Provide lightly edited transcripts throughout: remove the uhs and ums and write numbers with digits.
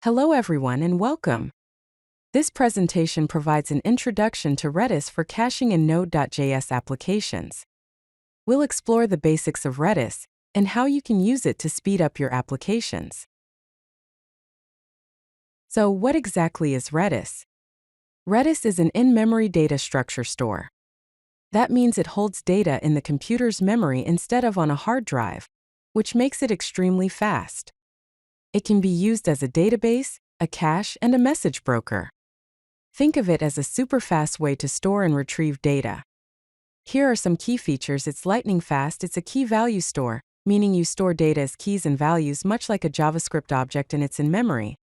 Hello everyone and welcome. This presentation provides an introduction to Redis for caching in Node.js applications. We'll explore the basics of Redis and how you can use it to speed up your applications. So, what exactly is Redis? Redis is an in-memory data structure store. That means it holds data in the computer's memory instead of on a hard drive, which makes it extremely fast. It can be used as a database, a cache, and a message broker. Think of it as a super fast way to store and retrieve data. Here are some key features. It's lightning fast. It's a key value store, meaning you store data as keys and values much like a JavaScript object, and it's in memory.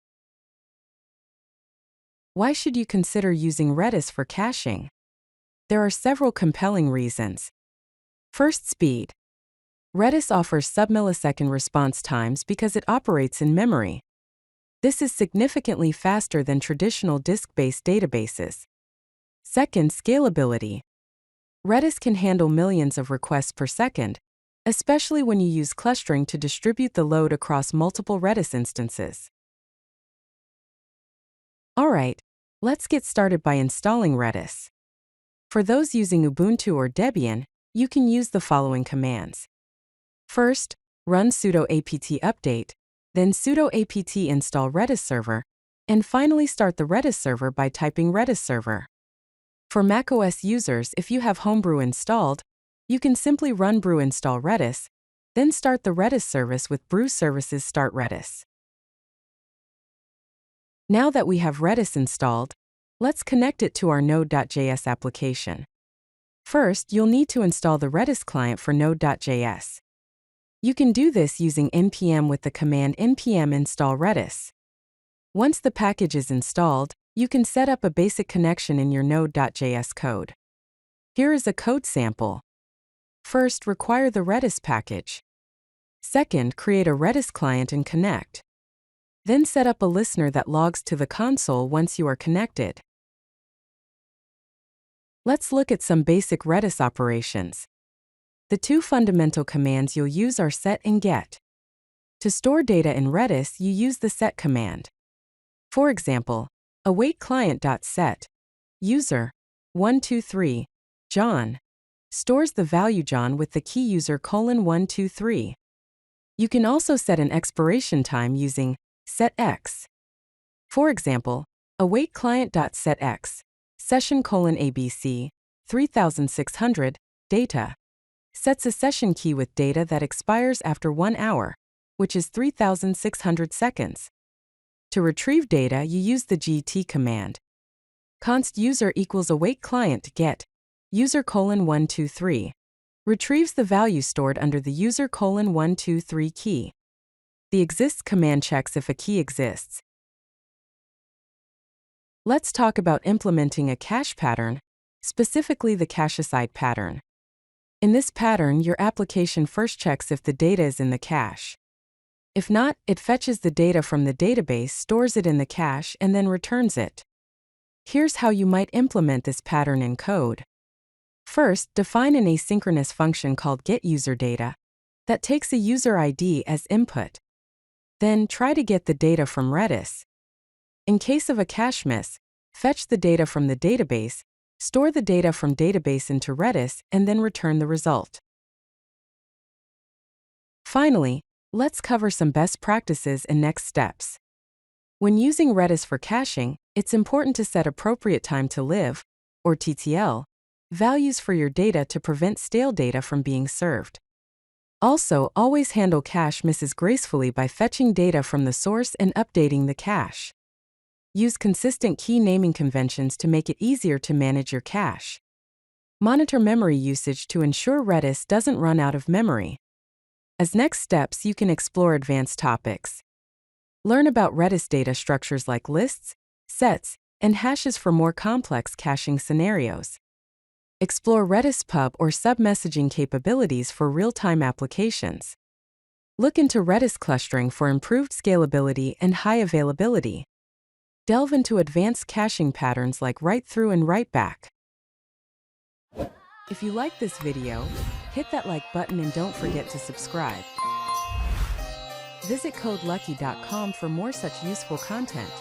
Why should you consider using Redis for caching? There are several compelling reasons. First, speed. Redis offers sub-millisecond response times because it operates in memory. This is significantly faster than traditional disk-based databases. Second, scalability. Redis can handle millions of requests per second, especially when you use clustering to distribute the load across multiple Redis instances. Alright, let's get started by installing Redis. For those using Ubuntu or Debian, you can use the following commands. First, run sudo apt update, then sudo apt install Redis server, and finally start the Redis server by typing Redis server. For macOS users, if you have Homebrew installed, you can simply run brew install Redis, then start the Redis service with brew services start Redis. Now that we have Redis installed, let's connect it to our Node.js application. First, you'll need to install the Redis client for Node.js. You can do this using npm with the command npm install Redis. Once the package is installed, you can set up a basic connection in your Node.js code. Here is a code sample. First, require the Redis package. Second, create a Redis client and connect. Then set up a listener that logs to the console once you are connected. Let's look at some basic Redis operations. The two fundamental commands you'll use are set and get. To store data in Redis, you use the set command. For example, await client.set user 123 John stores the value John with the key user :123. You can also set an expiration time using setX. For example, await client.setX session :abc 3600 data sets a session key with data that expires after 1 hour, which is 3600 seconds. To retrieve data, you use the get command. Const user equals await client get user :123 retrieves the value stored under the user :123 key. The exists command checks if a key exists. Let's talk about implementing a cache pattern, specifically the cache aside pattern. In this pattern, your application first checks if the data is in the cache. If not, it fetches the data from the database, stores it in the cache, and then returns it. Here's how you might implement this pattern in code. First, define an asynchronous function called getUserData that takes a user ID as input. Then, try to get the data from Redis. In case of a cache miss, fetch the data from the database, store the data from database into Redis, and then return the result. Finally, let's cover some best practices and next steps. When using Redis for caching, it's important to set appropriate time to live, or TTL, values for your data to prevent stale data from being served. Also, always handle cache misses gracefully by fetching data from the source and updating the cache. Use consistent key naming conventions to make it easier to manage your cache. Monitor memory usage to ensure Redis doesn't run out of memory. As next steps, you can explore advanced topics. Learn about Redis data structures like lists, sets, and hashes for more complex caching scenarios. Explore Redis pub or sub-messaging capabilities for real-time applications. Look into Redis clustering for improved scalability and high availability. Delve into advanced caching patterns like write-through and write-back. If you like this video, hit that like button and don't forget to subscribe. Visit CodeLucky.com for more such useful content.